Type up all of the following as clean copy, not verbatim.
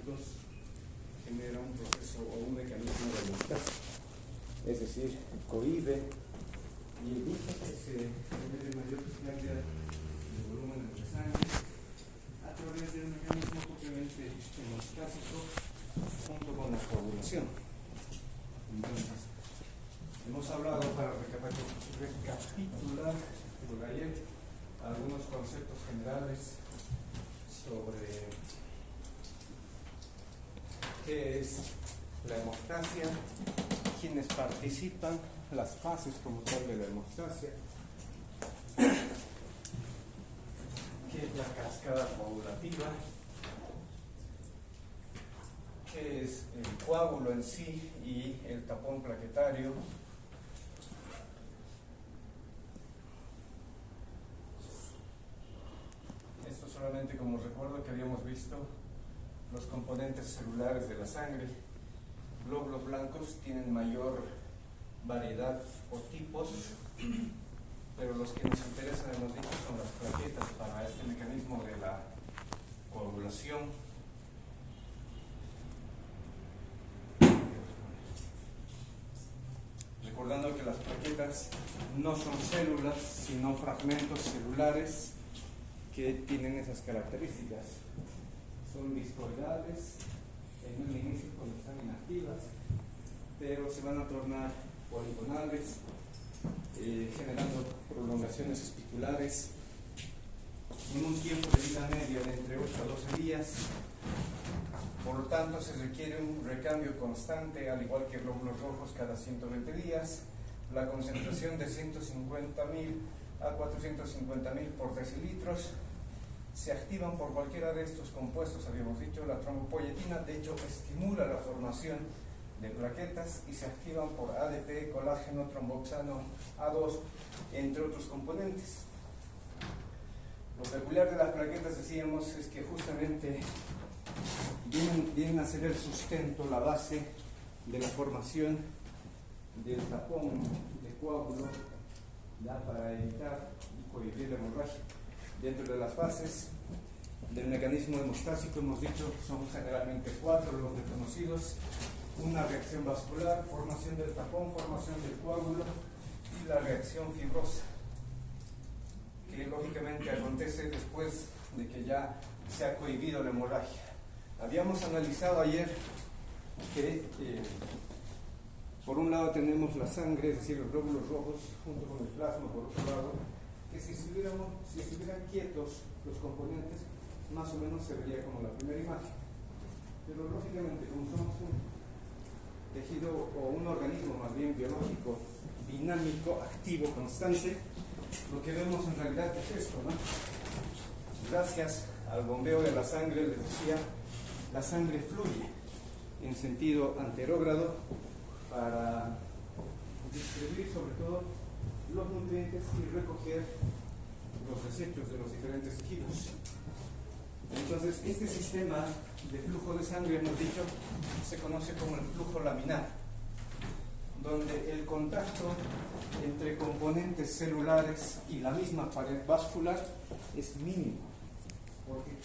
líquidos genera un proceso o un mecanismo de hemostasia, es decir, cohíbe y evita que se genere mayor pérdida de volumen de sangre a través de un mecanismo propiamente hemostásico junto con la coagulación. Entonces, hemos hablado, para recapitular por ayer, algunos conceptos generales sobre qué es la hemostasia, quiénes participan, las fases como tal de la hemostasia, qué es la cascada coagulativa, qué es el coágulo en sí y el tapón plaquetario, esto solamente como recuerdo que habíamos visto los componentes celulares de la sangre. Glóbulos blancos tienen mayor variedad o tipos, pero los que nos interesan, hemos dicho, son las plaquetas para este mecanismo de la coagulación. Recordando que las plaquetas no son células, sino fragmentos celulares que tienen esas características. Son discoidales en un inicio cuando están inactivas, pero se van a tornar poligonales, generando prolongaciones espiculares en un tiempo de vida medio de entre 8 a 12 días. Por lo tanto, se requiere un recambio constante, al igual que glóbulos rojos, cada 120 días. La concentración de 150.000 a 450.000 por decilitros. Se activan por cualquiera de estos compuestos, habíamos dicho. La trombopoyetina, de hecho, estimula la formación de plaquetas y se activan por ADP, colágeno, tromboxano, A2, entre otros componentes. Lo peculiar de las plaquetas, decíamos, es que justamente vienen a ser el sustento, la base de la formación del tapón de coágulo, ya para evitar y cohibir la hemorragia. Dentro de las fases del mecanismo hemostásico, hemos dicho, son generalmente 4 los reconocidos: una reacción vascular, formación del tapón, formación del coágulo y la reacción fibrosa, que lógicamente acontece después de que ya se ha cohibido la hemorragia. Habíamos analizado ayer que por un lado tenemos la sangre, es decir, los glóbulos rojos, junto con el plasma por otro lado, que si estuvieran quietos los componentes, más o menos se vería como la primera imagen. Pero lógicamente, como somos un tejido o un organismo más bien biológico, dinámico, activo, constante, lo que vemos en realidad es esto, ¿no? Gracias al bombeo de la sangre, les decía, la sangre fluye en sentido anterógrado para distribuir sobre todo los nutrientes y recoger los desechos de los diferentes tejidos. Entonces, este sistema de flujo de sangre, hemos dicho, se conoce como el flujo laminar, donde el contacto entre componentes celulares y la misma pared vascular es mínimo, porque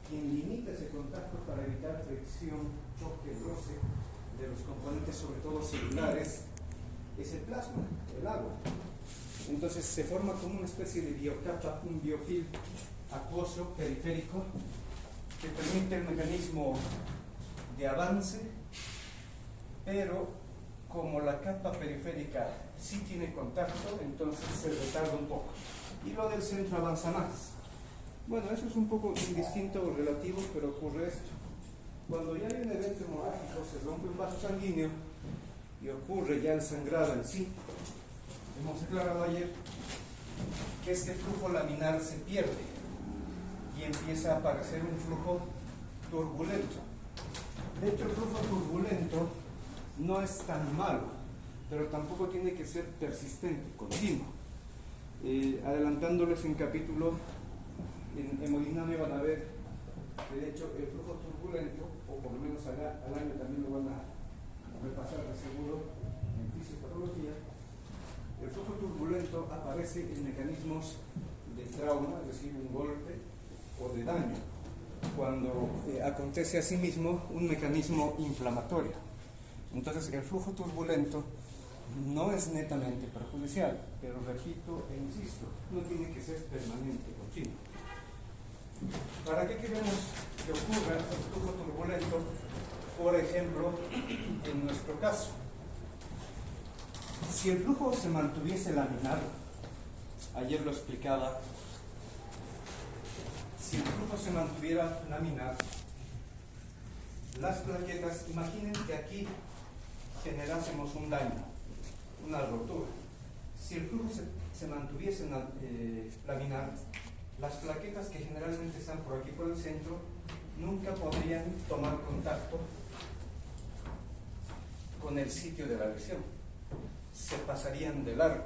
quien limita ese contacto para evitar fricción, choque, roce de los componentes, sobre todo celulares, es el plasma, el agua. Entonces se forma como una especie de biocapa, un biofilm acuoso periférico que permite el mecanismo de avance, pero como la capa periférica sí tiene contacto, entonces se retarda un poco y lo del centro avanza más. Bueno, eso es un poco indistinto o relativo, pero ocurre esto. Cuando ya hay un evento hemorrágico, se rompe un vaso sanguíneo y ocurre ya el sangrado en sí. Hemos aclarado ayer que este flujo laminar se pierde y empieza a aparecer un flujo turbulento. De hecho, el flujo turbulento no es tan malo, pero tampoco tiene que ser persistente, continuo. Adelantándoles en capítulo, en hemodinamia van a ver que de hecho el flujo turbulento, o por lo menos al año también lo van a repasar de seguro en fisiopatología, el flujo turbulento aparece en mecanismos de trauma, es decir, un golpe o de daño. cuando acontece asimismo un mecanismo inflamatorio. Entonces el flujo turbulento no es netamente perjudicial, pero repito e insisto, no tiene que ser permanente, continuo. ¿Para qué queremos que ocurra el flujo turbulento? Por ejemplo, en nuestro caso, si el flujo se mantuviese laminar, ayer lo explicaba, si el flujo se mantuviera laminar, las plaquetas, imaginen que aquí generásemos un daño, una rotura. Si el flujo se mantuviese laminar, las plaquetas que generalmente están por aquí por el centro nunca podrían tomar contacto con el sitio de la lesión, se pasarían de largo.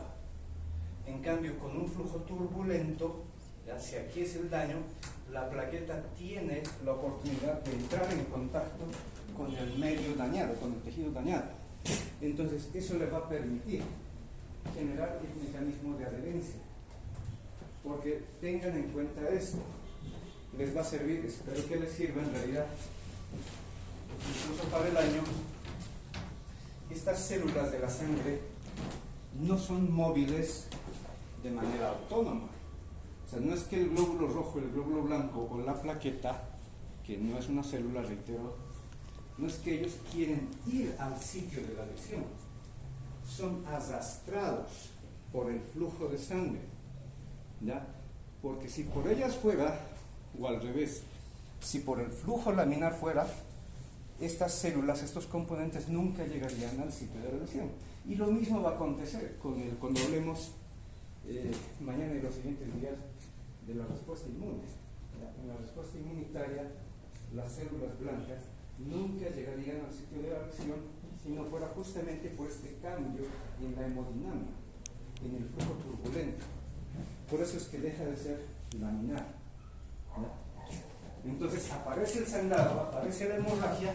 En cambio, con un flujo turbulento, hacia aquí es el daño, la plaqueta tiene la oportunidad de entrar en contacto con el medio dañado, con el tejido dañado. Entonces, eso le va a permitir generar el mecanismo de adherencia. Porque tengan en cuenta esto, les va a servir, espero que les sirva en realidad, incluso para el año. Estas células de la sangre no son móviles de manera autónoma. O sea, no es que el glóbulo rojo, el glóbulo blanco o la plaqueta, que no es una célula, reitero, no es que ellos quieren ir al sitio de la lesión, son arrastrados por el flujo de sangre, ¿ya? Porque si por ellas fuera, o al revés, si por el flujo laminar fuera, estas células, estos componentes nunca llegarían al sitio de la lesión. Y lo mismo va a acontecer cuando hablemos mañana y los siguientes días de la respuesta inmune. En la respuesta inmunitaria, las células blancas nunca llegarían al sitio de la lesión si no fuera justamente por este cambio en la hemodinamia, en el flujo turbulento. Por eso es que deja de ser laminar, ¿no? Entonces aparece el sangrado, aparece la hemorragia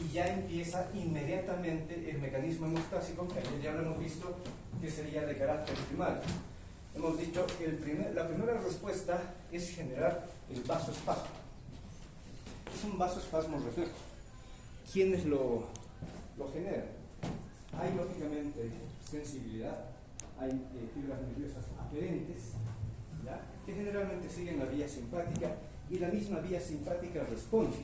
y ya empieza inmediatamente el mecanismo hemostásico, que ayer ya lo hemos visto, que sería de carácter primario. Hemos dicho que la primera respuesta es generar el vasoespasmo. Es un vasoespasmo reflejo. ¿Quiénes lo generan? Hay lógicamente sensibilidad, hay fibras nerviosas aferentes, ¿ya?, que generalmente siguen la vía simpática y la misma vía simpática responde.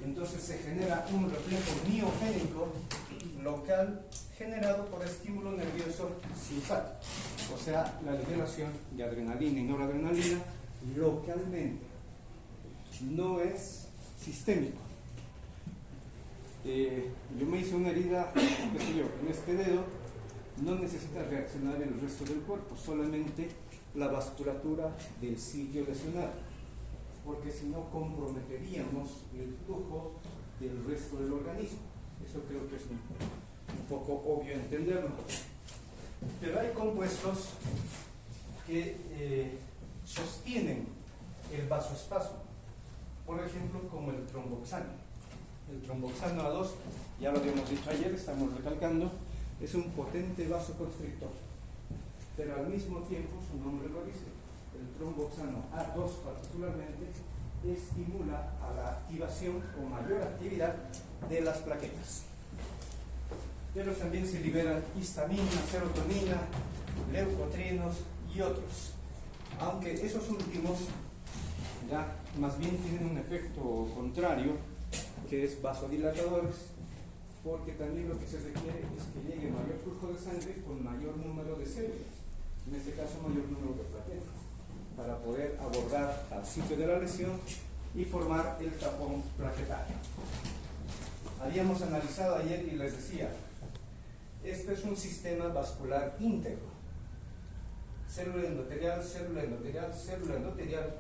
Entonces se genera un reflejo miogénico local generado por estímulo nervioso simpático, o sea, la liberación de adrenalina y noradrenalina localmente, no es sistémico. Yo me hice una herida, qué sé yo, en este dedo, no necesita reaccionar el resto del cuerpo, solamente la vasculatura del sitio lesionado, porque si no comprometeríamos el flujo del resto del organismo. Eso creo que es un poco obvio entenderlo. Pero hay compuestos que sostienen el vasoespasmo, por ejemplo, como el tromboxano. El tromboxano A2, ya lo habíamos dicho ayer, estamos recalcando, es un potente vasoconstrictor, pero al mismo tiempo, su nombre lo dice, el tromboxano A2 particularmente estimula a la activación o mayor actividad de las plaquetas. Pero también se liberan histamina, serotonina, leucotrienos y otros, aunque esos últimos ya más bien tienen un efecto contrario, que es vasodilatadores, porque también lo que se requiere es que llegue mayor flujo de sangre con mayor número de células, en este caso mayor número de plaquetas, para poder abordar al sitio de la lesión y formar el tapón plaquetario. Habíamos analizado ayer y les decía, este es un sistema vascular íntegro, célula endotelial, célula endotelial, célula endotelial,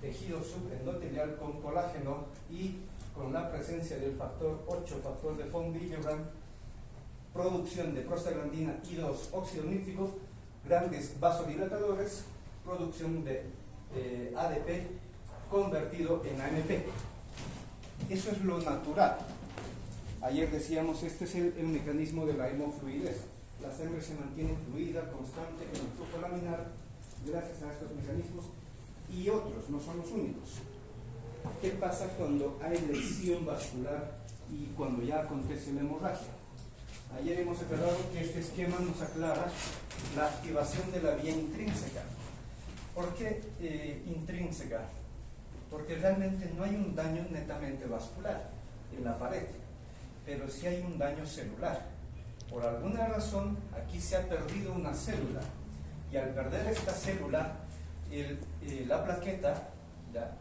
tejido subendotelial con colágeno y con la presencia del factor 8, factor de von Willebrand, producción de prostaglandina y 2 óxido nítrico, grandes vasodilatadores, producción de ADP convertido en AMP. Eso es lo natural. Ayer decíamos, este es el mecanismo de la hemofluidez. La sangre se mantiene fluida, constante, en el flujo laminar, gracias a estos mecanismos y otros, no son los únicos. ¿qué pasa cuando hay lesión vascular y cuando ya acontece la hemorragia? Ayer hemos aclarado que este esquema nos aclara la activación de la vía intrínseca. ¿Por qué intrínseca? Porque realmente no hay un daño netamente vascular en la pared, pero sí hay un daño celular. Por alguna razón, aquí se ha perdido una célula, y al perder esta célula, la plaqueta, ¿ya?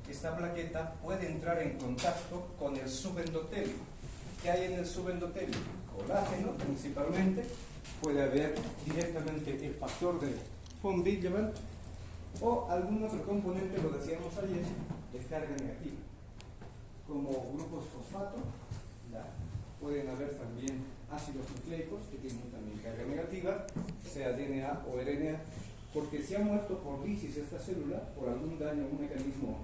Esta plaqueta puede entrar en contacto con el subendotelio. ¿Qué hay en el subendotelio? Colágeno principalmente, puede haber directamente el factor de von Willebrand o algún otro componente, lo decíamos ayer, de carga negativa, como grupos fosfato, ¿ya? Pueden haber también ácidos nucleicos que tienen también carga negativa, sea DNA o RNA, porque si ha muerto por lisis esta célula, por algún daño, un mecanismo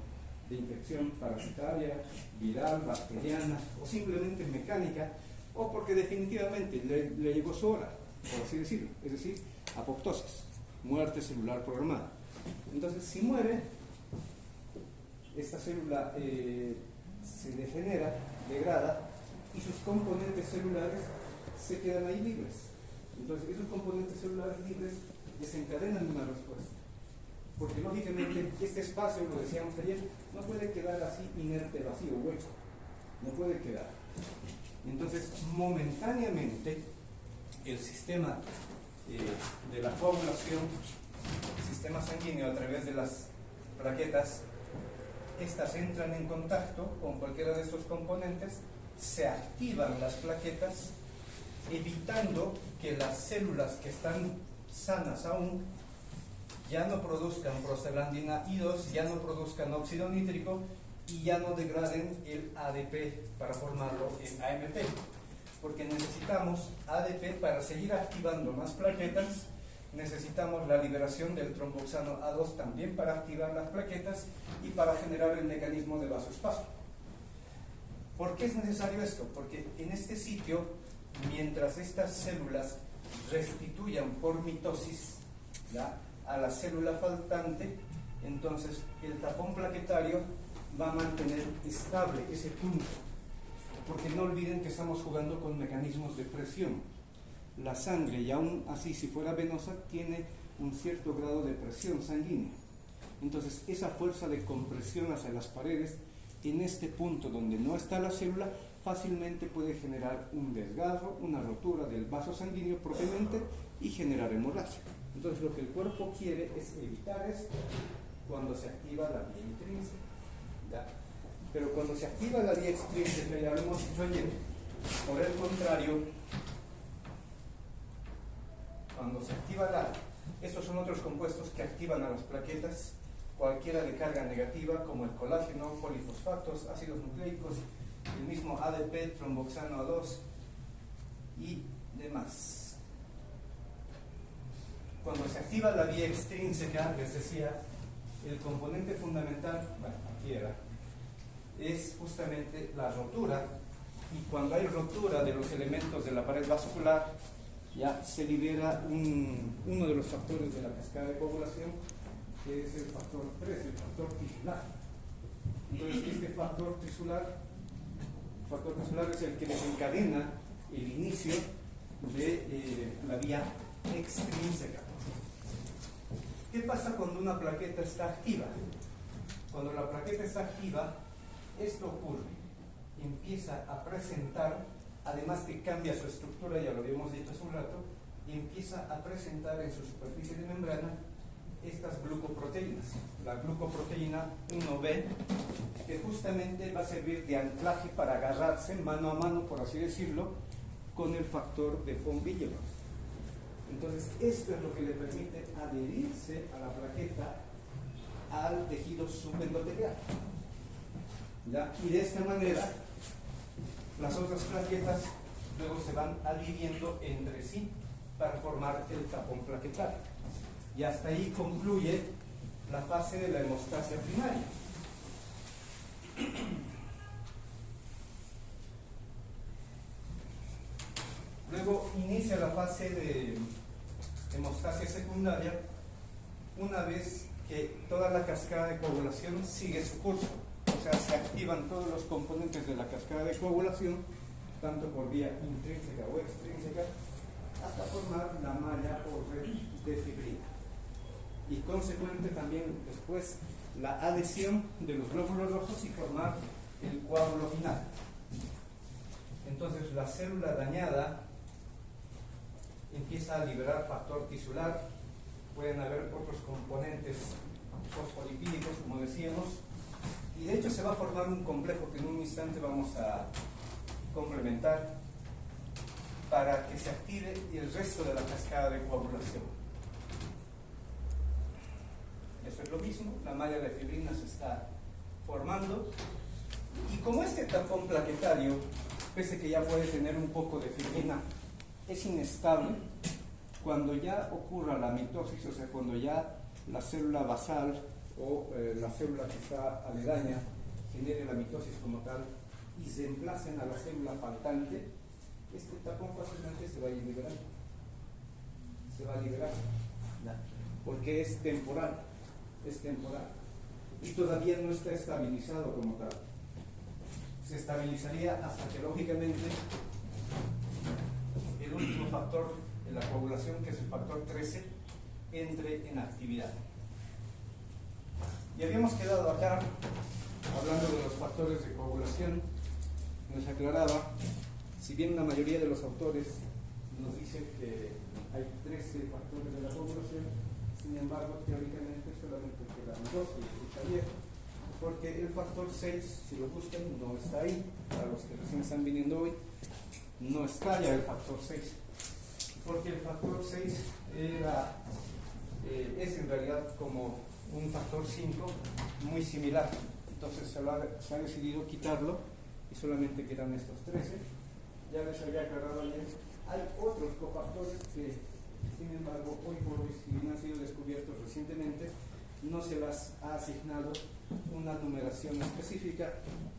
de infección parasitaria, viral, bacteriana o simplemente mecánica, o porque definitivamente le llegó su hora, por así decirlo, es decir, apoptosis, muerte celular programada. Entonces, si muere, esta célula se degenera, degrada, y sus componentes celulares se quedan ahí libres. Entonces, esos componentes celulares libres desencadenan una respuesta. Porque lógicamente este espacio, lo decíamos ayer, no puede quedar así inerte, vacío, hueco. No puede quedar. Entonces, momentáneamente, el sistema de la coagulación, el sistema sanguíneo a través de las plaquetas, estas entran en contacto con cualquiera de estos componentes, se activan las plaquetas, evitando que las células que están sanas aún ya no produzcan prostaglandina I2, ya no produzcan óxido nítrico y ya no degraden el ADP para formarlo en AMP, porque necesitamos ADP para seguir activando más plaquetas. Necesitamos la liberación del tromboxano A2 también para activar las plaquetas y para generar el mecanismo de vasoespacio. ¿Por qué es necesario esto? Porque en este sitio, mientras estas células restituyan por mitosis, ¿ya?, a la célula faltante, entonces el tapón plaquetario va a mantener estable ese punto. Porque no olviden que estamos jugando con mecanismos de presión. La sangre, y aún así si fuera venosa, tiene un cierto grado de presión sanguínea. Entonces esa fuerza de compresión hacia las paredes, en este punto donde no está la célula, fácilmente puede generar un desgarro, una rotura del vaso sanguíneo propiamente y generar hemorragia. Entonces lo que el cuerpo quiere es evitar esto cuando se activa la vía intrínseca, ¿ya? Pero cuando se activa la vía extrínseca, ya lo hemos dicho ayer, por el contrario, cuando se activa estos son otros compuestos que activan a las plaquetas, cualquiera de carga negativa, como el colágeno, polifosfatos, ácidos nucleicos, el mismo ADP, tromboxano A2 y demás. Cuando se activa la vía extrínseca, les decía, el componente fundamental, bueno, aquí era, es justamente la rotura, y cuando hay rotura de los elementos de la pared vascular, ya se libera uno de los factores de la cascada de coagulación, que es el factor 3, el factor tisular. Entonces, este factor tisular es el que desencadena el inicio de la vía extrínseca. ¿Qué pasa cuando una plaqueta está activa? Cuando la plaqueta está activa, esto ocurre. Empieza a presentar, además que cambia su estructura, ya lo habíamos dicho hace un rato, y empieza a presentar en su superficie de membrana estas glucoproteínas. La glucoproteína 1B, que justamente va a servir de anclaje para agarrarse mano a mano, por así decirlo, con el factor de von Willebrand. Entonces, esto es lo que le permite adherirse a la plaqueta al tejido subendotelial, ¿ya? Y de esta manera, las otras plaquetas luego se van adhiriendo entre sí para formar el tapón plaquetario. Y hasta ahí concluye la fase de la hemostasia primaria. Luego inicia la fase de hemostasia secundaria una vez que toda la cascada de coagulación sigue su curso. sea, se activan todos los componentes de la cascada de coagulación, tanto por vía intrínseca o extrínseca, hasta formar la malla o red de fibrina. Y consecuente también después la adhesión de los glóbulos rojos y formar el coágulo final. Entonces la célula dañada empieza a liberar factor tisular, pueden haber otros componentes fosfolipídicos, como decíamos, y de hecho se va a formar un complejo que en un instante vamos a complementar para que se active el resto de la cascada de coagulación. Eso es lo mismo, la malla de fibrina se está formando, y como este tapón plaquetario, pese que ya puede tener un poco de fibrina, es inestable, cuando ya ocurra la mitosis, o sea, cuando ya la célula basal o la célula que está aledaña genere la mitosis como tal y se emplacen a la célula faltante, este tapón fácilmente se va a ir liberando. Se va a liberar, porque es temporal, y todavía no está estabilizado como tal. Se estabilizaría hasta que lógicamente el último factor de la coagulación, que es el factor 13, entre en actividad. Y habíamos quedado acá hablando de los factores de coagulación. Nos aclaraba, si bien la mayoría de los autores nos dicen que hay 13 factores de la coagulación, sin embargo teóricamente solamente quedan 2, y está bien, porque el factor 6, si lo buscan, no está ahí. Para los que recién están viniendo hoy, no está ya el factor 6, porque el factor 6 es en realidad como un factor 5 muy similar. Entonces se ha decidido quitarlo y solamente quedan estos 13. Ya les había aclarado ayer, hay otros cofactores que, sin embargo, hoy por hoy, si bien han sido descubiertos recientemente, no se las ha asignado una numeración específica,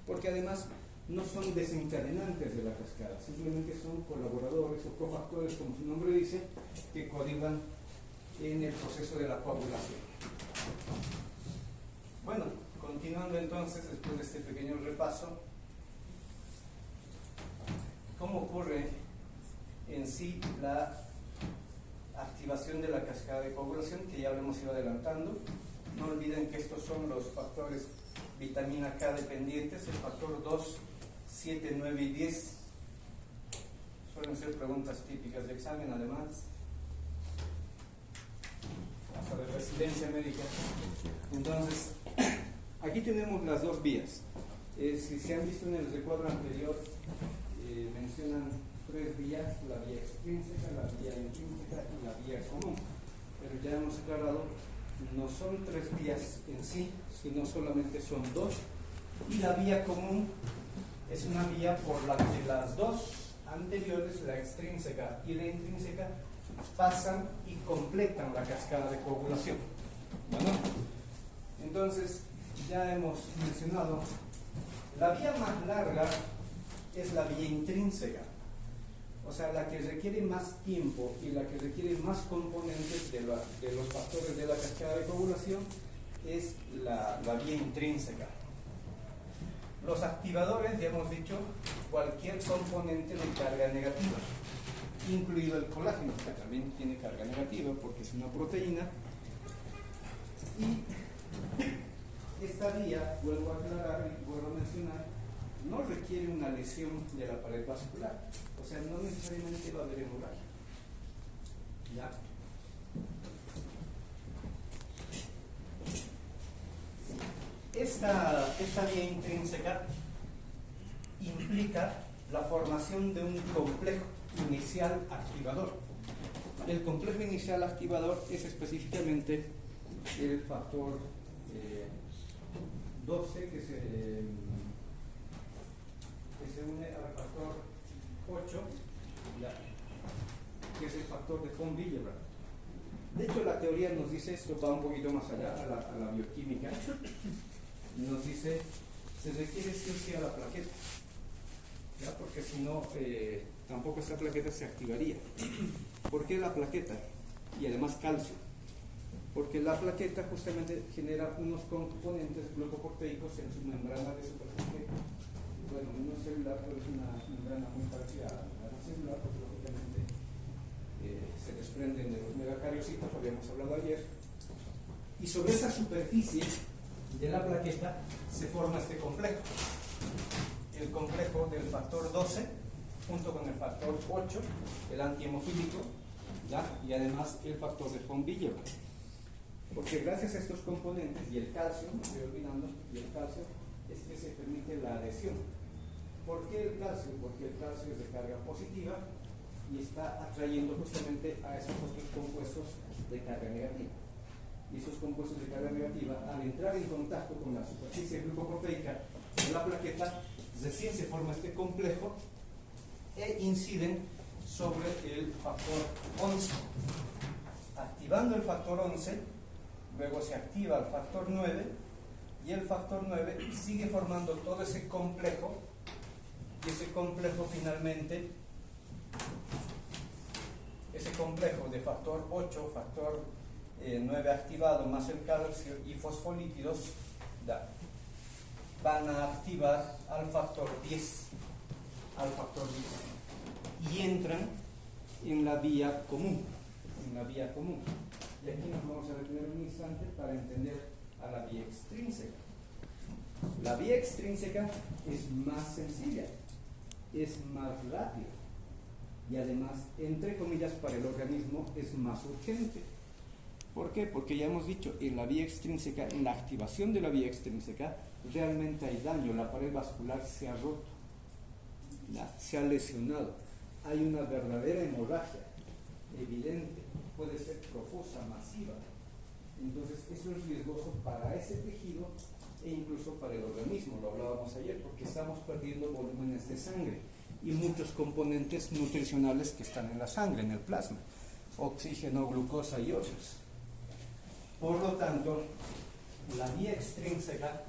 porque además no son desencadenantes de la cascada, simplemente son colaboradores o cofactores, como su nombre dice, que coadyuvan en el proceso de la coagulación. Bueno, continuando entonces, después de este pequeño repaso, ¿cómo ocurre en sí la activación de la cascada de coagulación? Que ya lo hemos ido adelantando. No olviden que estos son los factores vitamina K dependientes, el factor 2, 7, 9 y 10. Suelen ser preguntas típicas de examen, además, hasta de residencia médica. Entonces, aquí tenemos las dos vías. Si se han visto en el recuadro anterior, mencionan 3 vías: la vía extrínseca, la vía intrínseca y la vía común. Pero ya hemos aclarado, no son 3 vías en sí, sino solamente son 2. Y la vía común es una vía por la que las dos anteriores, la extrínseca y la intrínseca, pasan y completan la cascada de coagulación. Bueno, entonces ya hemos mencionado, la vía más larga es la vía intrínseca, o sea, la que requiere más tiempo y la que requiere más componentes de los factores de la cascada de coagulación es la vía intrínseca. Los activadores, ya hemos dicho, cualquier componente de carga negativa, incluido el colágeno, que también tiene carga negativa porque es una proteína. Y esta vía, vuelvo a aclarar y vuelvo a mencionar, no requiere una lesión de la pared vascular, o sea, no necesariamente va a haber hemorragia. ¿Ya? Esta vía intrínseca implica la formación de un complejo inicial activador. El complejo inicial activador es específicamente el factor 12 que se une al factor 8, que es el factor de von Willebrand. De hecho, la teoría nos dice, esto va un poquito más allá a la bioquímica, nos dice, se requiere sí o sí a la plaqueta, ¿ya? Porque si no, tampoco esta plaqueta se activaría. ¿Por qué la plaqueta? Y además calcio. porque la plaqueta justamente genera unos componentes glucoproteicos en su membrana de superficie. Bueno, no es celular, pero es una membrana muy parecida a la membrana celular, porque lógicamente se desprenden de los megacariocitos, lo habíamos hablado ayer, y sobre esa superficie de la plaqueta se forma este complejo, el complejo del factor 12 junto con el factor 8, el antihemofílico, ¿ya? Y además el factor de von Willebrand, porque gracias a estos componentes y el calcio, me estoy olvidando, y el calcio es que se permite la adhesión. ¿Por qué el calcio? Porque el calcio es de carga positiva y está atrayendo justamente a esos otros compuestos de carga negativa. Y esos compuestos de carga negativa, al entrar en contacto con la superficie glucoproteica de la plaqueta, recién se forma este complejo e inciden sobre el factor 11. Activando el factor 11, luego se activa el factor 9, y el factor 9 sigue formando todo ese complejo, y ese complejo finalmente, ese complejo de factor 8, factor 9 activado más el calcio y fosfolípidos van a activar al factor 10, y entran en la vía común, y aquí nos vamos a detener un instante para entender a la vía extrínseca. La vía extrínseca es más sencilla, es más rápida y además, entre comillas, para el organismo es más urgente. ¿Por qué? Porque ya hemos dicho, en la vía extrínseca, en la activación de la vía extrínseca, realmente hay daño, la pared vascular se ha roto, se ha lesionado, hay una verdadera hemorragia evidente, puede ser profusa, masiva. Entonces eso es riesgoso para ese tejido e incluso para el organismo, lo hablábamos ayer, porque estamos perdiendo volúmenes de sangre y muchos componentes nutricionales que están en la sangre, en el plasma, oxígeno, glucosa y otros. Por lo tanto, la vía extrínseca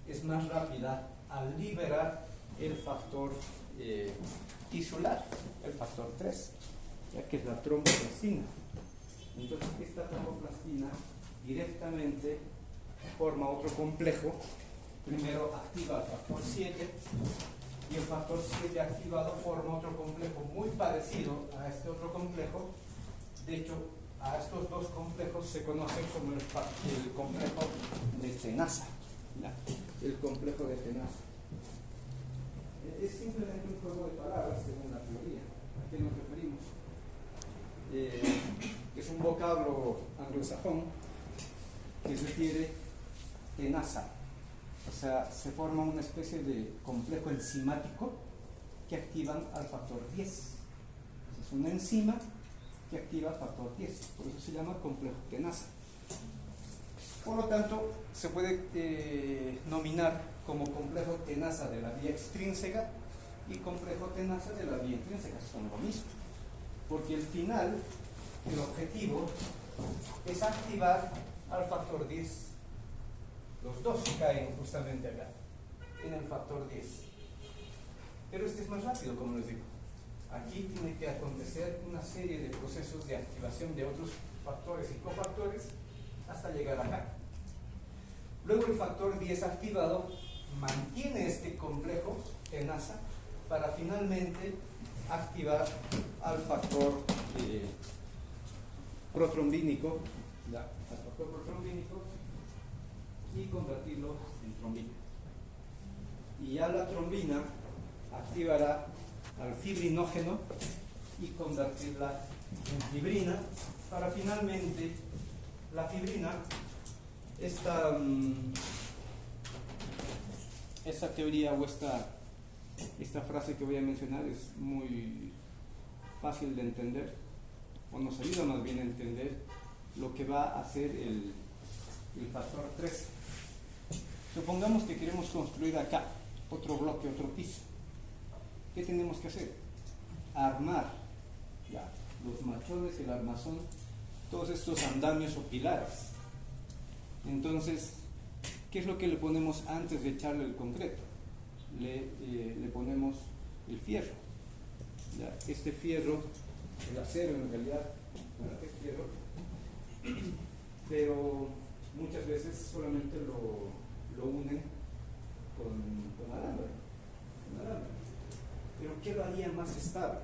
es más rápida al liberar el factor tisular, el factor 3, ya que es la tromboplastina. Entonces, esta tromboplastina directamente forma otro complejo. Primero activa el factor 7 y el factor 7 activado forma otro complejo muy parecido a este otro complejo. De hecho, a estos dos complejos se conocen como el complejo de tenaza, ¿ya? El complejo de tenaza. Es simplemente un juego de palabras según la teoría. ¿A qué nos referimos? Es un vocablo anglosajón que refiere tenaza. O sea, se forma una especie de complejo enzimático que activan al factor 10. Es una enzima que activa factor 10, por eso se llama complejo tenaza. Por lo tanto, se puede nominar como complejo tenaza de la vía extrínseca y complejo tenaza de la vía intrínseca, son lo mismo, porque el final, el objetivo, es activar al factor 10. Los dos caen justamente acá, en el factor 10. Pero este es más rápido, como les digo. Aquí tiene que acontecer una serie de procesos de activación de otros factores y cofactores hasta llegar acá. Luego el factor 10 activado mantiene este complejo tenaza para finalmente activar al factor protrombínico, y convertirlo en trombina. Y ya la trombina activará al fibrinógeno y convertirla en fibrina para finalmente la fibrina, esta teoría o esta frase que voy a mencionar es muy fácil de entender, o nos ayuda más bien a entender lo que va a hacer el factor 3. Supongamos que queremos construir acá otro bloque, otro piso. ¿Qué tenemos que hacer? Armar ya los machones, el armazón, todos estos andamios o pilares. Entonces, ¿qué es lo que le ponemos antes de echarle el concreto? Le ponemos el fierro. ¿Ya? Este fierro, el acero en realidad, este fierro, pero muchas veces solamente lo unen con alambre. Pero ¿qué lo haría más estable?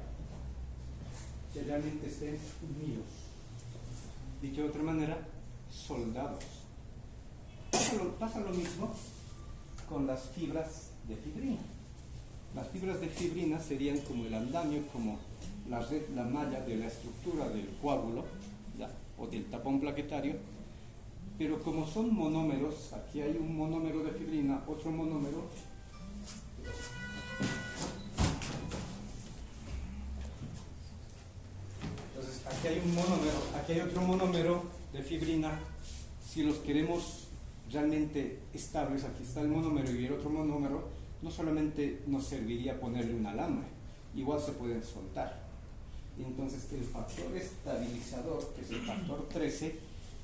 Que realmente estén unidos. Dicho de otra manera, soldados. Pasa lo mismo con las fibras de fibrina. Las fibras de fibrina serían como el andamio, como la malla de la estructura del coágulo, ¿ya? O del tapón plaquetario, pero como son monómeros, aquí hay un monómero de fibrina, otro monómero. Entonces, aquí hay un monómero, aquí hay otro monómero de fibrina. Si los queremos realmente estables, aquí está el monómero y el otro monómero, no solamente nos serviría ponerle un alambre, igual se pueden soltar. Entonces, el factor estabilizador, que es el factor 13,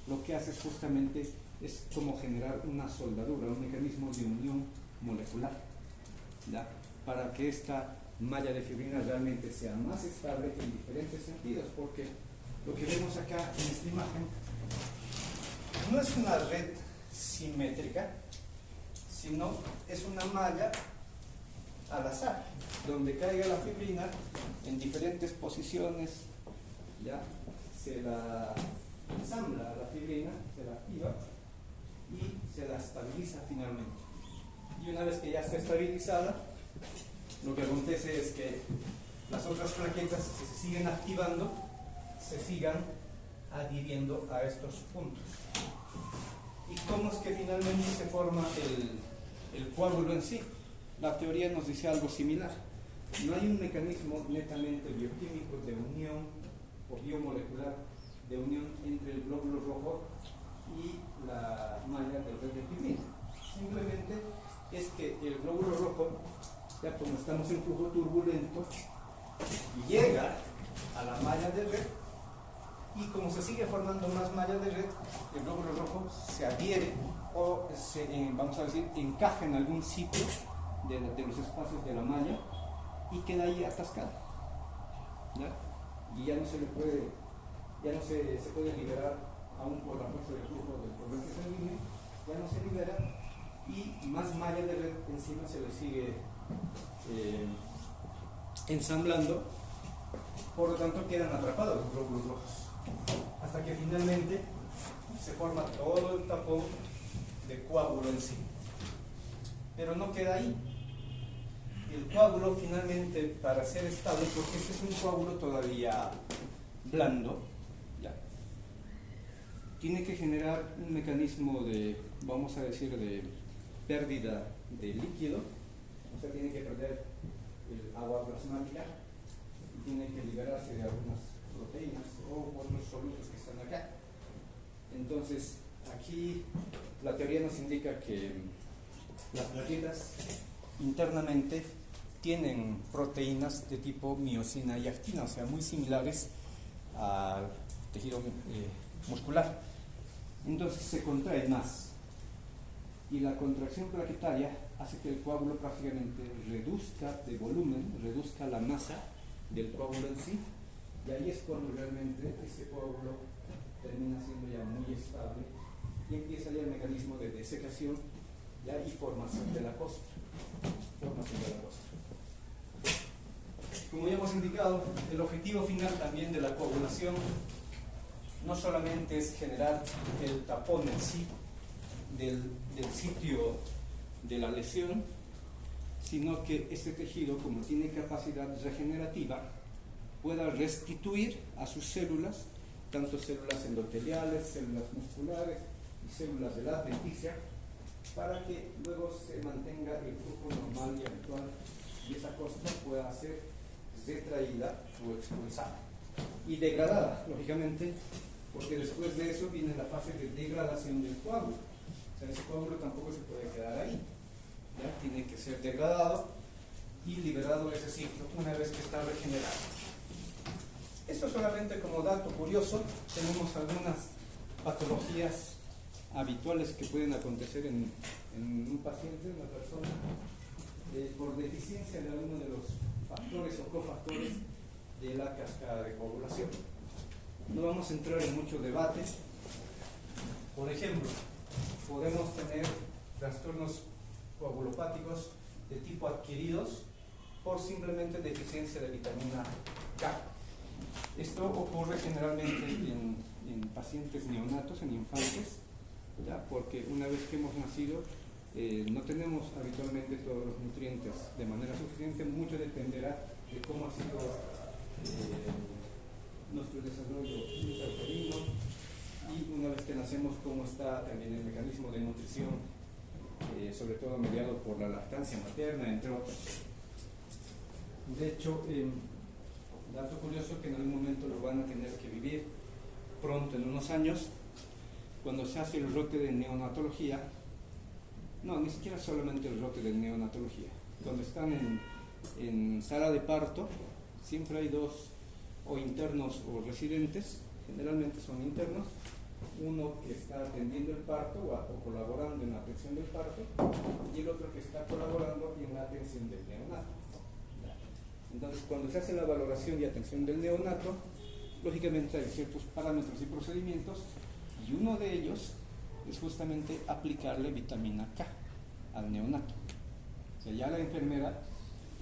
lo que hace justamente es como generar una soldadura, un mecanismo de unión molecular, ¿ya? Para que esta malla de fibrina realmente sea más estable en diferentes sentidos, porque lo que vemos acá en esta imagen no es una red simétrica, sino es una malla al azar, donde caiga la fibrina en diferentes posiciones, ya se la ensambla a la fibrina, se la activa y se la estabiliza finalmente. Y una vez que ya está estabilizada, lo que acontece es que las otras plaquetas que se siguen activando se sigan adhiriendo a estos puntos. ¿Y cómo es que finalmente se forma el coágulo en sí? La teoría nos dice algo similar. No hay un mecanismo netamente bioquímico de unión o biomolecular de unión entre el glóbulo rojo y la malla de red de fibrina. Simplemente es que el glóbulo rojo, ya como estamos en flujo turbulento, llega a la malla de red y como se sigue formando más malla de red, el glóbulo rojo se adhiere o vamos a decir, encaja en algún sitio de los espacios de la malla y queda ahí atascado, ¿ya? Y ya no se le puede, ya no se puede liberar aún por la fuerza del flujo del torrente sanguíneo, ya no se libera y más malla de red encima se le sigue ensamblando, por lo tanto quedan atrapados los glóbulos rojos hasta que finalmente se forma todo el tapón de coágulo en sí. Pero no queda ahí. El coágulo finalmente, para ser estable, porque este es un coágulo todavía blando, ¿ya? Tiene que generar un mecanismo de, vamos a decir, de pérdida de líquido, o sea, tiene que perder el agua plasmática y tiene que liberarse de algunas proteínas o otros solutos que están acá. Entonces, aquí la teoría nos indica que las plaquetas internamente tienen proteínas de tipo miosina y actina, o sea, muy similares al tejido muscular. Entonces se contrae más y la contracción plaquetaria hace que el coágulo prácticamente reduzca de volumen, reduzca la masa del coágulo en sí, y ahí es cuando realmente ese coágulo termina siendo ya muy estable y empieza ya el mecanismo de desecación ya y formación de la costra. Como ya hemos indicado, el objetivo final también de la coagulación no solamente es generar el tapón en sí del sitio de la lesión, sino que este tejido, como tiene capacidad regenerativa, pueda restituir a sus células, tanto células endoteliales, células musculares y células de la adventicia, para que luego se mantenga el flujo normal y habitual y esa costra pueda ser retraída o expulsada y degradada, lógicamente, porque después de eso viene la fase de degradación del coágulo. O sea, ese coágulo tampoco se puede quedar ahí, ¿ya? Tiene que ser degradado y liberado de ese ciclo una vez que está regenerado. Esto solamente como dato curioso. Tenemos algunas patologías habituales que pueden acontecer en un paciente, en una persona, por deficiencia de alguno de los factores o cofactores de la cascada de coagulación. No vamos a entrar en mucho debate, Por ejemplo, podemos tener trastornos coagulopáticos de tipo adquiridos por simplemente deficiencia de vitamina K. Esto ocurre generalmente en pacientes neonatos, en infantes, ¿ya? Porque una vez que hemos nacido no tenemos habitualmente todos los nutrientes de manera suficiente. Mucho dependerá de cómo ha sido nuestro desarrollo intrauterino y una vez que nacemos cómo está también el mecanismo de nutrición, sobre todo mediado por la lactancia materna, entre otros. De hecho, dato curioso que en algún momento lo van a tener que vivir pronto, en unos años, cuando se hace el rote de neonatología. No, ni siquiera solamente el rote de neonatología. Cuando están en sala de parto, siempre hay dos, o internos o residentes, generalmente son internos, uno que está atendiendo el parto o colaborando en la atención del parto, y el otro que está colaborando en la atención del neonato. Entonces, cuando se hace la valoración y atención del neonato, lógicamente hay ciertos parámetros y procedimientos, y uno de ellos es justamente aplicarle vitamina K al neonato. O sea, ya la enfermera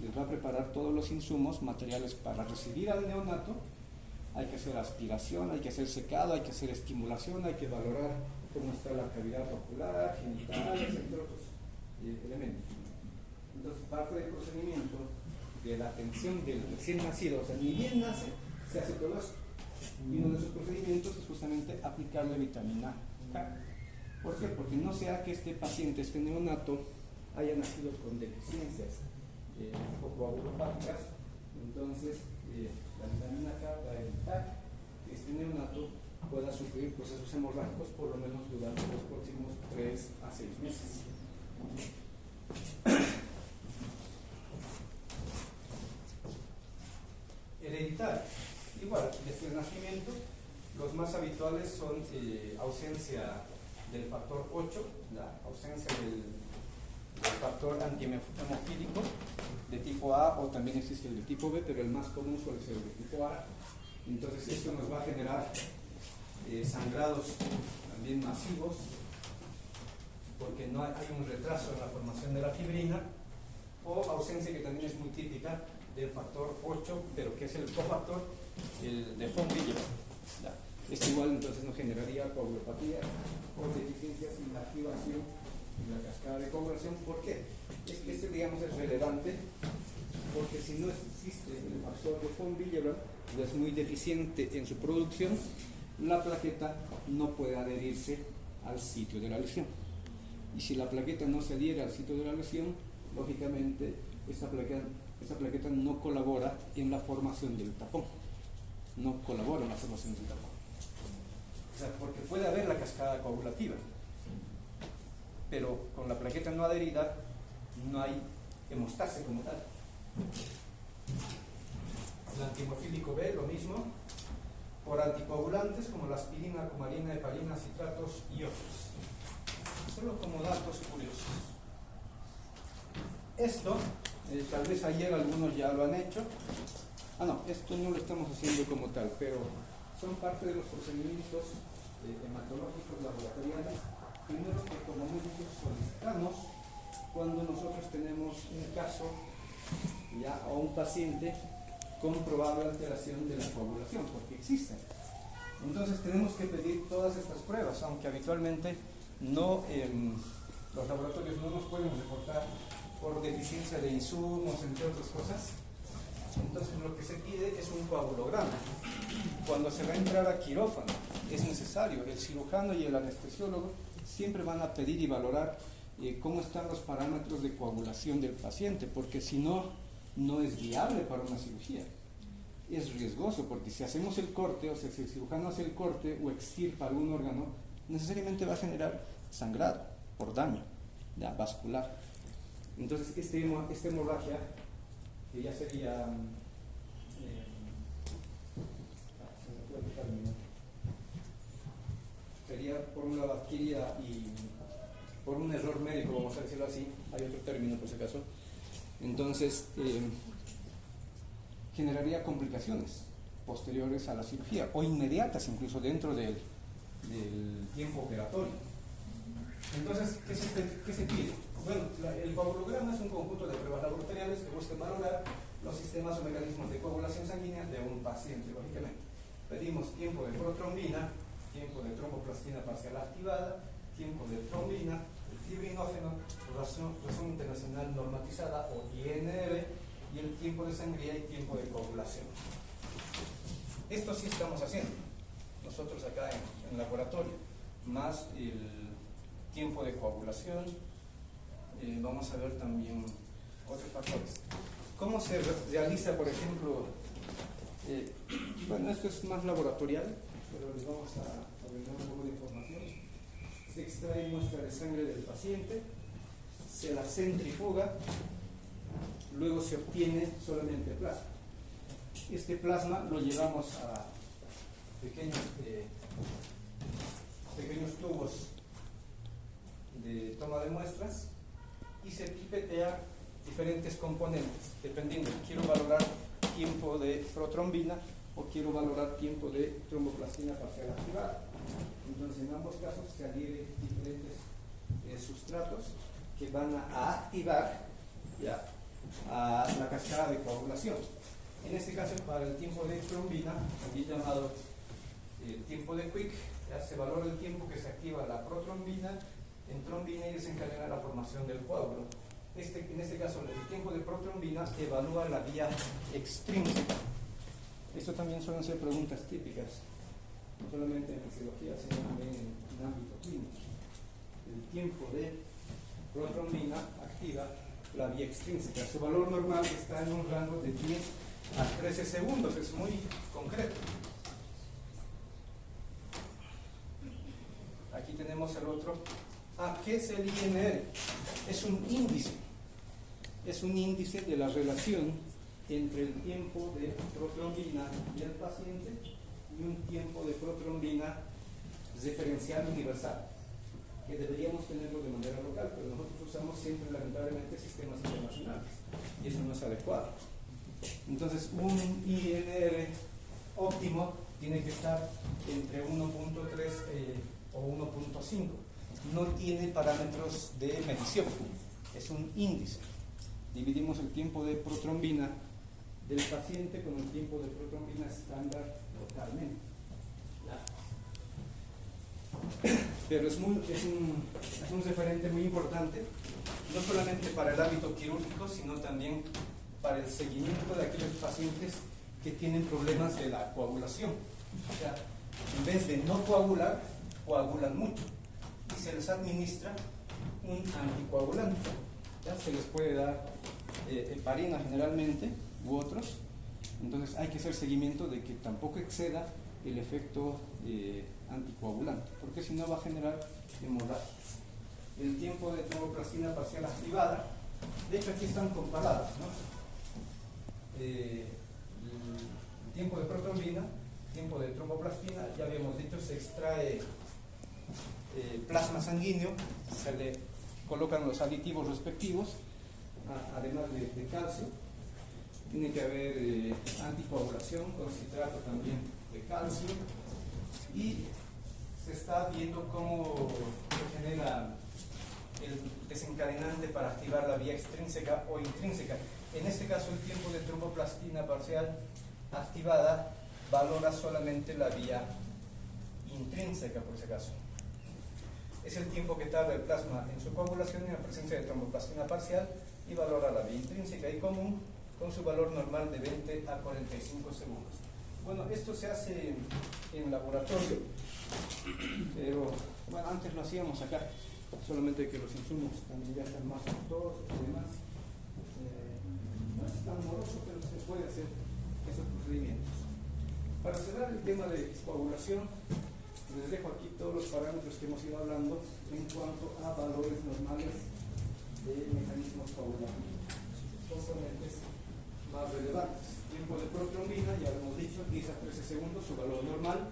les va a preparar todos los insumos, materiales para recibir al neonato. Hay que hacer aspiración, hay que hacer secado, hay que hacer estimulación, hay que valorar cómo está la cavidad ocular, genitales, entre otros elementos. Entonces, parte del procedimiento de la atención del recién nacido, o sea, ni bien nace, se hace todo eso. Y uno de esos procedimientos es justamente aplicarle vitamina K. ¿Por qué? Porque no sea que este paciente, este neonato, haya nacido con deficiencias coagulopáticas. Entonces, la vitamina K va a evitar que este neonato pueda sufrir procesos hemorrágicos por lo menos durante los próximos 3 a 6 meses. Hereditario. Igual, desde el nacimiento, los más habituales son ausencia del factor 8, la ausencia del factor antihemofílico de tipo A, o también existe el de tipo B, pero el más común suele ser el de tipo A. Entonces esto nos va a generar sangrados también masivos, porque no hay un retraso en la formación de la fibrina, o ausencia que también es muy típica del factor 8, pero que es el cofactor, el de von Willebrand. Este igual entonces nos generaría coagulopatía o deficiencias en la activación de la cascada de coagulación. ¿Por qué? Es que este, digamos, es relevante, porque si no existe el factor de von Willebrand, es muy deficiente en su producción, la plaqueta no puede adherirse al sitio de la lesión. Y si la plaqueta no se adhiere al sitio de la lesión, lógicamente esta plaqueta no colabora en la formación del tapón. No colabora en la formación del tapón. O sea, porque puede haber la cascada coagulativa, pero con la plaqueta no adherida no hay hemostase como tal. El antihemofílico B, lo mismo, por anticoagulantes como la aspirina, cumarina, heparina, citratos y otros. Solo como datos curiosos. Esto, tal vez ayer algunos ya lo han hecho. No, esto no lo estamos haciendo como tal, pero son parte de los procedimientos hematológicos laboratoriales. Primero que, como médicos, solicitamos cuando nosotros tenemos un caso ya o un paciente con probable alteración de la coagulación, porque existen. Entonces tenemos que pedir todas estas pruebas, aunque habitualmente no, los laboratorios no nos pueden reportar por deficiencia de insumos, entre otras cosas. Entonces lo que se pide es un coagulograma. Cuando se va a entrar a quirófano es necesario, el cirujano y el anestesiólogo siempre van a pedir y valorar cómo están los parámetros de coagulación del paciente, porque si no, no es viable para una cirugía. Es riesgoso, porque si hacemos el corte, o sea, si el cirujano hace el corte o extirpa algún órgano, necesariamente va a generar sangrado por daño ya, vascular. Entonces, esta hemorragia, que ya sería sería por un lado adquirida y por un error médico, vamos a decirlo así, hay otro término por si acaso. Entonces generaría complicaciones posteriores a la cirugía o inmediatas incluso dentro del del tiempo operatorio. Entonces, ¿qué se pide? Bueno, el coagulograma es un conjunto de pruebas laboratoriales que buscan valorar los sistemas o mecanismos de coagulación sanguínea de un paciente, lógicamente. Pedimos tiempo de protrombina, tiempo de tromboplastina parcial activada, tiempo de trombina, el fibrinógeno, razón internacional normatizada o INR, y el tiempo de sangría y tiempo de coagulación. Esto sí estamos haciendo nosotros acá en el laboratorio, más el tiempo de coagulación. Vamos a ver también otros factores. ¿Cómo se realiza, por ejemplo? Bueno, esto es más laboratorial, pero les vamos a brindar un poco de información. Se extrae muestra de sangre del paciente, se la centrifuga, luego se obtiene solamente plasma. Este plasma lo llevamos a pequeños tubos de toma de muestras y se pipetea diferentes componentes, dependiendo, quiero valorar tiempo de protrombina o quiero valorar tiempo de tromboplastina parcial activada. Entonces, en ambos casos se adhieren diferentes sustratos que van a activar ya a la cascada de coagulación. En este caso, para el tiempo de trombina, también llamado tiempo de Quick, ya se valora el tiempo que se activa la protrombina en trombina y desencadena la formación del coágulo. En este caso, el tiempo de protrombina evalúa la vía extrínseca. Esto también suelen ser preguntas típicas, no solamente en fisiología, sino también en ámbito clínico. El tiempo de protrombina activa la vía extrínseca. Su valor normal está en un rango de 10 a 13 segundos, es muy concreto. Aquí tenemos el otro. ¿Qué es el INR? Es un índice. Es un índice de la relación entre el tiempo de protrombina del paciente y un tiempo de protrombina diferencial universal, que deberíamos tenerlo de manera local, pero nosotros usamos siempre, lamentablemente, sistemas internacionales, y eso no es adecuado. Entonces, un INR óptimo tiene que estar entre 1.3 o 1.5. No tiene parámetros de medición, es un índice. Dividimos el tiempo de protrombina del paciente con el tiempo de protrombina estándar localmente. Pero es un referente muy importante, no solamente para el ámbito quirúrgico, sino también para el seguimiento de aquellos pacientes que tienen problemas de la coagulación. O sea, en vez de no coagular, coagulan mucho y se les administra un anticoagulante. ¿Ya? Se les puede dar heparina generalmente u otros. Entonces hay que hacer seguimiento de que tampoco exceda el efecto anticoagulante, porque si no va a generar hemorragias. El tiempo de tromboplastina parcial activada, de hecho aquí están comparadas, ¿no? El tiempo de protrombina, tiempo de tromboplastina, ya habíamos dicho, se extrae plasma sanguíneo, se le colocan los aditivos respectivos, además de calcio. Tiene que haber anticoagulación con citrato también de calcio, y se está viendo cómo se genera el desencadenante para activar la vía extrínseca o intrínseca. En este caso, el tiempo de tromboplastina parcial activada valora solamente la vía intrínseca, por si acaso. Es el tiempo que tarda el plasma en su coagulación en la presencia de tromboplastina parcial, y valora la vía intrínseca y común con su valor normal de 20 a 45 segundos. Bueno, esto se hace en laboratorio, pero bueno, antes lo hacíamos acá, solamente que los insumos también ya están más costosos y demás. No es tan moroso, pero se puede hacer esos procedimientos. Para cerrar el tema de coagulación, les dejo aquí todos los parámetros que hemos ido hablando en cuanto a valores normales de mecanismos coagulativos. Componentes más relevantes. Tiempo de protrombina, ya lo hemos dicho, 10 a 13 segundos, su valor normal.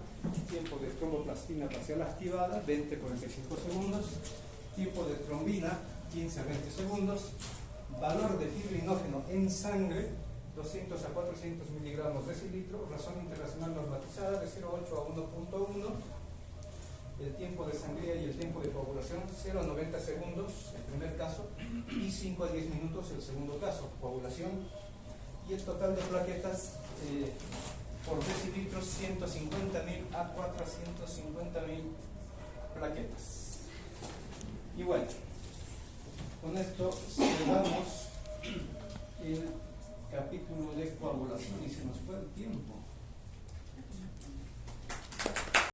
Tiempo de tromboplastina parcial activada, 20 a 45 segundos. Tiempo de trombina, 15 a 20 segundos. Valor de fibrinógeno en sangre, 200 a 400 miligramos decilitro. Razón internacional normatizada de 0,8 a 1.1. el tiempo de sangría y el tiempo de coagulación, 0 a 90 segundos el primer caso y 5 a 10 minutos el segundo caso, coagulación, y el total de plaquetas por decilitros 150.000 a 450.000 plaquetas. Y bueno, con esto cerramos el capítulo de coagulación y se nos fue el tiempo.